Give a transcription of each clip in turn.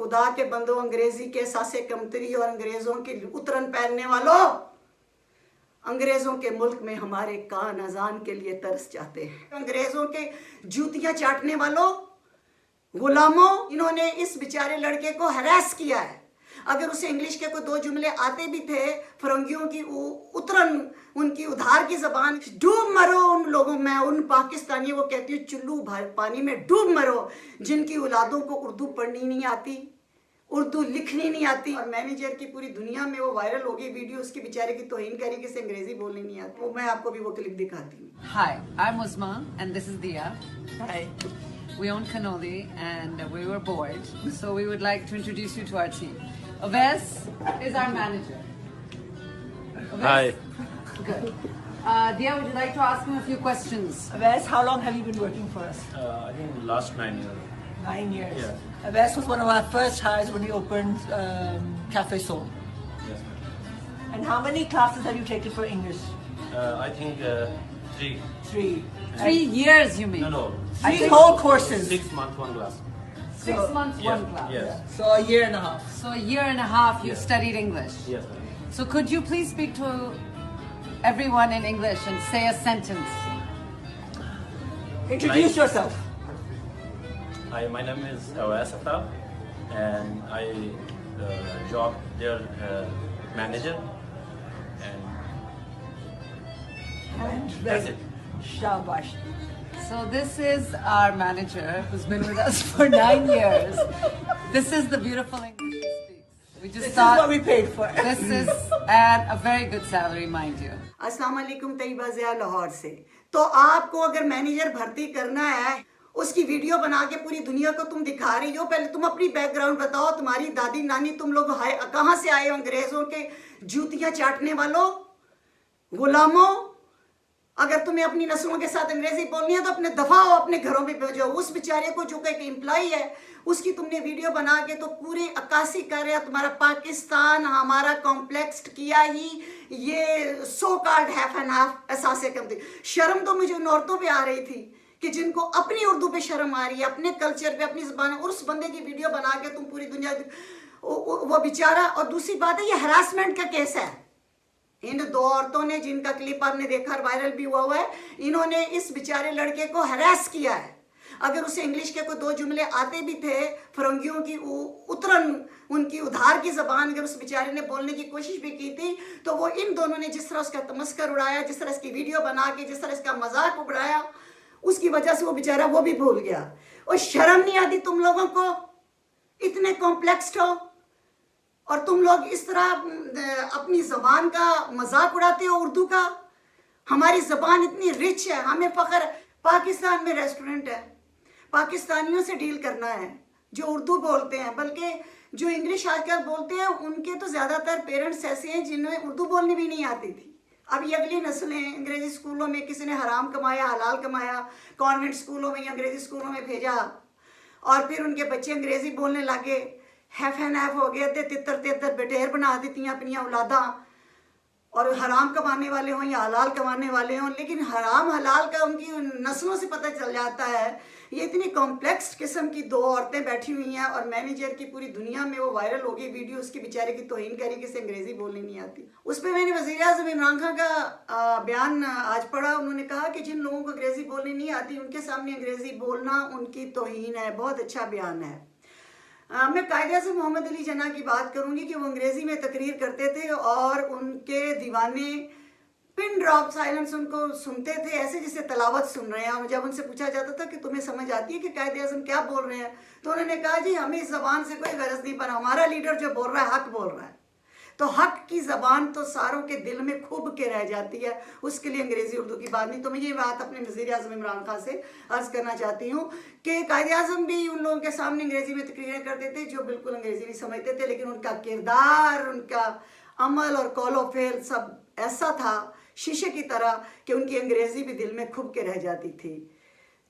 खुदा के बंदों, अंग्रेजी के सासे कमतरी और अंग्रेजों के उतरन पहनने वालों, अंग्रेजों के मुल्क में हमारे कान अजान के लिए तरस जाते हैं। अंग्रेजों के जूतियां चाटने वालों, गुलामों, इन्होंने इस बेचारे लड़के को हरास किया है। अगर उसे इंग्लिश के कोई दो जुमले आते भी थे, फरंगियों की उतरन, उनकी उधार की जबान, डूब मरो उन लोगों में, उन पाकिस्तानियों को कहती हूँ चुल्लू पानी में डूब मरो, जिनकी औलादों को उर्दू पढ़नी नहीं आती, उर्दू लिखनी नहीं आती। और मैनेजर की पूरी दुनिया में वो वायरल हो गई वीडियो, उसके बेचारे की तौहीन करी कि इसे अंग्रेजी बोलनी नहीं आती। वो मैं आपको भी वो क्लिप दिखाती हूँ। Hi, I'm Uzma and this is Dia. Hi. We own Cannoli and we were bored, so we would like to introduce you to our team. Aves is our manager. Aves? Hi. Good. Dia, would you like to ask him a few questions? Wes, how long have you been working for us? I think last 9 years. 9 years. Yeah. Wes was one of our first hires when we opened Cafe Soul. Yes, ma'am. And how many classes have you taken for English? I think 3. 3. 3 years, you mean? No. 3 whole courses. 6 months, 1 class. 6 months, Yes, one class. Yes. So a year and a half. So a year and a half you Yes. studied English. Yes, ma'am. So could you please speak to everyone in English and say a sentence? Introduce Nice. yourself. Hi, my name is Awais Ataf, and I job their manager, and And that's it. Shabash. So this is our manager who's been with us for 9 years. This is the beautiful English he speaks. We just This is what thought we paid for. this is at a very good salary, mind you. अस्सलाम वालेकुम, तैयबा ज़िया लाहौर से। तो आपको अगर manager भर्ती करना है, उसकी वीडियो बना के पूरी दुनिया को तुम दिखा रही हो, पहले तुम अपनी बैकग्राउंड बताओ, तुम्हारी दादी नानी, तुम लोग कहाँ से आए हो? अंग्रेजों के जूतियां चाटने वालों, गुलामों। अगर तुम्हें अपनी नस्लों के साथ अंग्रेजी बोलनी है तो अपने दफा हो, अपने घरों में भेजो। उस बेचारे को जो एक एम्प्लॉय है, उसकी तुमने वीडियो बना के तो पूरी अक्कासी कर रहे हो, तुम्हारा पाकिस्तान हमारा कॉम्प्लेक्स किया ही ये so called half and half एहसास करती। शर्म तो मुझे उन औरतों पे आ रही थी कि जिनको अपनी उर्दू पे शर्म आ रही है, अपने कल्चर पे, अपनी ज़बान, और उस बंदे की वीडियो बना के तुम पूरी दुनिया वो बेचारा। और दूसरी बात है, ये हरासमेंट का केस है। इन दो औरतों ने, जिनका क्लिप आपने देखा वायरल भी हुआ है, इन्होंने इस बेचारे लड़के को हरास किया है। अगर उसे इंग्लिश के कोई दो जुमले आते भी थे, फरंगियों की उतरन, उनकी उधार की जबान अगर उस बेचारे ने बोलने की कोशिश भी की थी, तो वो इन दोनों ने जिस तरह उसका तमस्कर उड़ाया, जिस तरह इसकी वीडियो बना के जिस तरह इसका मजाक उड़ाया, उसकी वजह से वो बेचारा वो भी भूल गया। और शर्म नहीं आती तुम लोगों को? इतने कॉम्प्लेक्स हो और तुम लोग इस तरह अपनी ज़बान का मजाक उड़ाते हो, उर्दू का। हमारी ज़बान इतनी रिच है, हमें फ़ख्र। पाकिस्तान में रेस्टोरेंट है, पाकिस्तानियों से डील करना है जो उर्दू बोलते हैं, बल्कि जो इंग्लिश आजकल बोलते हैं उनके तो ज़्यादातर पेरेंट्स ऐसे हैं जिन्हें उर्दू बोलनी भी नहीं आती थी। अब ये अगली नस्लें, अंग्रेज़ी स्कूलों में किसी ने हराम कमाया, हलाल कमाया, कॉन्वेंट स्कूलों में या अंग्रेज़ी स्कूलों में भेजा, और फिर उनके बच्चे अंग्रेज़ी बोलने लगे, हैफ एंड हैफ हो गए थे, तितर तितर बेटेर बना देती अपनी औलादा। और हराम कमाने वाले हों या हलाल कमाने वाले हों, लेकिन हराम हलाल का उनकी नस्लों से पता चल जाता है। ये इतनी कॉम्प्लेक्स किस्म की दो औरतें बैठी हुई हैं, और मैनेजर की पूरी दुनिया में वो वायरल हो गई वीडियो, उसके बेचारे की तौहीन करी कि इसे अंग्रेजी बोलनी नहीं आती। उस पर मैंने वज़ीर-ए-आज़म इमरान खान का बयान आज पढ़ा। उन्होंने कहा कि जिन लोगों को अंग्रेजी बोलनी नहीं आती, उनके सामने अंग्रेजी बोलना उनकी तौहीन है। बहुत अच्छा बयान है। मैं कायद-ए-आज़म मोहम्मद अली जना की बात करूंगी कि वो अंग्रेज़ी में तकरीर करते थे और उनके दीवाने पिन ड्रॉप साइलेंस उनको सुनते थे, ऐसे जैसे तलावत सुन रहे हैं। और जब उनसे पूछा जाता था कि तुम्हें समझ आती है कि कायद-ए-आज़म क्या बोल रहे हैं, तो उन्होंने कहा जी हमें इस ज़बान से कोई गरज नहीं, पर हमारा लीडर जो बोल रहा है हक बोल रहा है। तो हक की ज़बान तो सारों के दिल में खूब के रह जाती है, उसके लिए अंग्रेज़ी उर्दू की बात नहीं। तो मैं ये बात अपने वज़ीर-ए-आज़म इमरान खान से अर्ज़ करना चाहती हूँ कि कायद-ए-आज़म भी उन लोगों के सामने अंग्रेज़ी में तकरीरें करते थे जो बिल्कुल अंग्रेज़ी नहीं समझते थे, लेकिन उनका किरदार, उनका अमल और कौलो फेल सब ऐसा था शीशे की तरह कि उनकी अंग्रेज़ी भी दिल में खूब के रह जाती थी।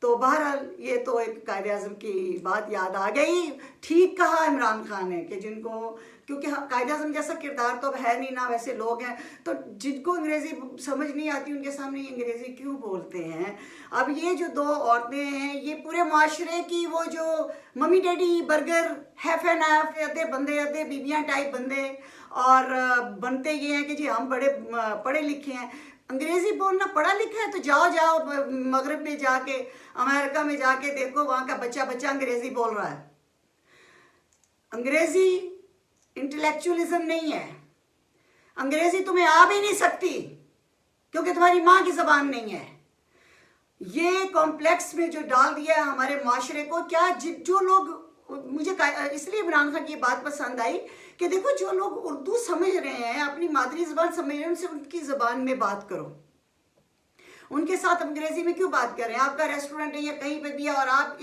तो बहरहाल ये तो एक कायदे आज़म की बात याद आ गई। ठीक कहा इमरान खान ने कि जिनको, क्योंकि कायदे आज़म जैसा किरदार तो अब है नहीं ना, वैसे लोग हैं, तो जिनको अंग्रेज़ी समझ नहीं आती उनके सामने ये अंग्रेज़ी क्यों बोलते हैं। अब ये जो दो औरतें हैं, ये पूरे माशरे की वो जो mummy daddy burger half and half, अद्धे बंदे अद्धे बीबियाँ टाइप बंदे, और बनते ये हैं कि जी हम बड़े पढ़े लिखे हैं। अंग्रेज़ी बोलना पढ़ा लिखा है तो जाओ मगरब में जाके, अमेरिका में जाके देखो, वहाँ का बच्चा अंग्रेज़ी बोल रहा है। अंग्रेज़ी इंटेलेक्चुअलिज्म नहीं है, अंग्रेज़ी तुम्हें आ भी नहीं सकती क्योंकि तुम्हारी माँ की ज़बान नहीं है। ये कॉम्प्लेक्स में जो डाल दिया है हमारे माशरे को, क्या जो लोग, मुझे इसलिए इमरान खान की बात पसंद आई कि देखो जो लोग उर्दू समझ रहे हैं, अपनी मादरी ज़बान समझ रहे हैं, उनसे उनकी ज़बान में बात करो, उनके साथ अंग्रेज़ी में क्यों बात कर रहे हैं। आपका रेस्टोरेंट है या कहीं पे भी है, और आप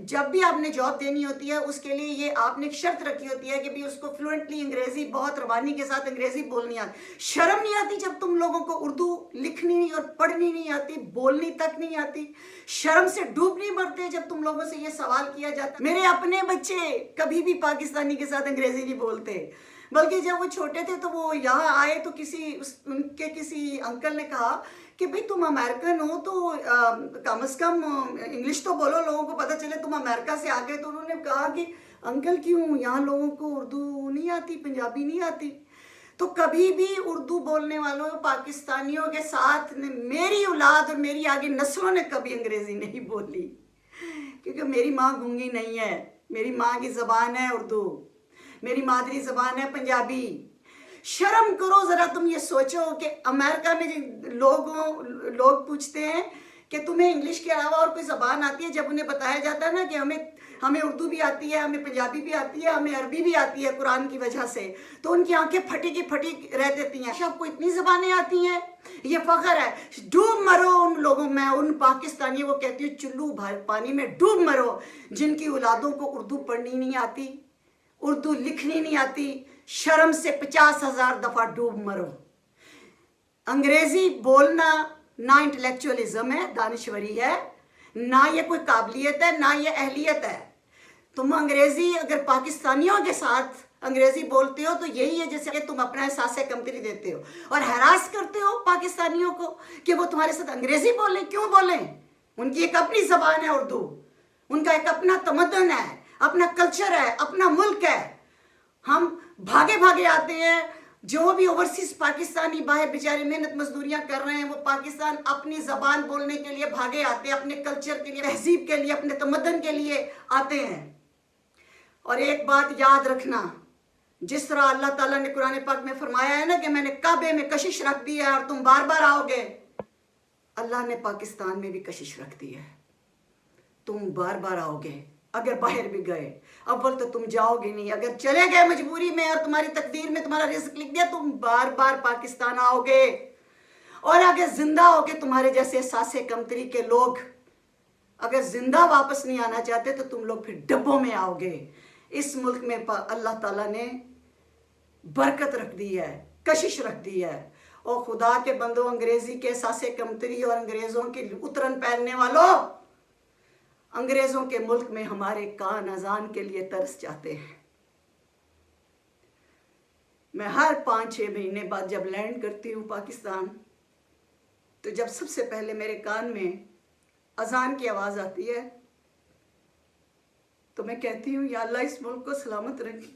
जब भी आपने जॉब देनी होती है उसके लिए ये आपने एक शर्त रखी होती है कि भी उसको फ्लुएंटली अंग्रेज़ी, बहुत रवानी के साथ अंग्रेज़ी बोलनी आती। शर्म नहीं आती जब तुम लोगों को उर्दू लिखनी नहीं और पढ़नी नहीं आती, बोलनी तक नहीं आती। शर्म से डूब नहीं मरते जब तुम लोगों से ये सवाल किया जाता। मेरे अपने बच्चे कभी भी पाकिस्तानी के साथ अंग्रेज़ी नहीं बोलते, बल्कि जब वो छोटे थे तो वो यहाँ आए तो उनके किसी अंकल ने कहा कि भाई तुम अमेरिकन हो तो कम से कम इंग्लिश तो बोलो, लोगों को पता चले तुम अमेरिका से आ गए। तो उन्होंने कहा कि अंकल क्यों, यहाँ लोगों को उर्दू नहीं आती, पंजाबी नहीं आती। तो कभी भी उर्दू बोलने वालों पाकिस्तानियों के साथ मेरी औलाद और मेरी आगे नस्लों ने कभी अंग्रेज़ी नहीं बोली, क्योंकि मेरी माँ गूंगी नहीं है, मेरी माँ की ज़बान है उर्दू, मेरी मादरी ज़बान है पंजाबी। शर्म करो ज़रा, तुम ये सोचो कि अमेरिका में लोग पूछते हैं कि तुम्हें इंग्लिश के अलावा और कोई ज़बान आती है। जब उन्हें बताया जाता है ना कि हमें उर्दू भी आती है, हमें पंजाबी भी आती है, हमें अरबी भी आती है कुरान की वजह से, तो उनकी आंखें फटी की फटी रह देती हैं। आपको इतनी ज़बानें आती हैं, ये फ़ख्र है। डूब मरो उन लोगों में, उन पाकिस्तानियों को कहती हूँ चुल्लू भर पानी में डूब मरो जिनकी औलादों को उर्दू पढ़नी नहीं आती, उर्दू लिखनी नहीं आती। शर्म से 50,000 दफ़ा डूब मरो। अंग्रेज़ी बोलना ना इंटेलेक्चुअलिज्म है, दानिश्वरी है, ना ये कोई काबिलियत है, ना ये अहलियत है। तुम अंग्रेज़ी अगर पाकिस्तानियों के साथ अंग्रेज़ी बोलते हो तो यही है जैसे कि तुम अपना एहसास कमतरी देते हो और हरास करते हो पाकिस्तानियों को कि वो तुम्हारे साथ अंग्रेज़ी बोलें। क्यों बोलें? उनकी एक अपनी ज़बान है उर्दू, उनका एक अपना तमद्दुन है, अपना कल्चर है, अपना मुल्क है। हम भागे भागे आते हैं। जो भी ओवरसीज पाकिस्तानी बाहर बेचारे मेहनत मजदूरियां कर रहे हैं, वो पाकिस्तान अपनी ज़बान बोलने के लिए भागे आते हैं, अपने कल्चर के लिए, तहजीब के लिए, अपने तमद्दुन के लिए आते हैं। और एक बात याद रखना, जिस तरह अल्लाह ताला ने कुरान पाक में फरमाया है ना कि मैंने काबे में कशिश रख दी है और तुम बार बार आओगे, अल्लाह ने पाकिस्तान में भी कशिश रख दी है, तुम बार बार आओगे। अगर बाहर भी गए, अव्वल तो तुम जाओगे नहीं, अगर चले गए मजबूरी में और तुम्हारी तकदीर में तुम्हारा रिज़्क लिख दिया, तुम बार बार पाकिस्तान आओगे। और अगर जिंदा होके तुम्हारे जैसे एहसास कमतरी के लोग अगर जिंदा वापस नहीं आना चाहते तो तुम लोग फिर डब्बों में आओगे। इस मुल्क में अल्लाह ताला ने बरकत रख दी है, कशिश रख दी है। और खुदा के बंदो, अंग्रेजी के एहसास कमतरी और अंग्रेजों की उतरन पहनने वालों, अंग्रेजों के मुल्क में हमारे कान अजान के लिए तरस जाते हैं। मैं हर 5-6 महीने बाद जब लैंड करती हूँ पाकिस्तान, तो जब सबसे पहले मेरे कान में अजान की आवाज़ आती है तो मैं कहती हूँ या अल्लाह इस मुल्क को सलामत रखी।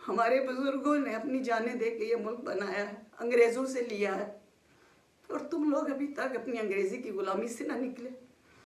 हमारे बुजुर्गों ने अपनी जानें दे के ये मुल्क बनाया है, अंग्रेज़ों से लिया है, और तुम लोग अभी तक अपनी अंग्रेज़ी की गुलामी से ना निकले।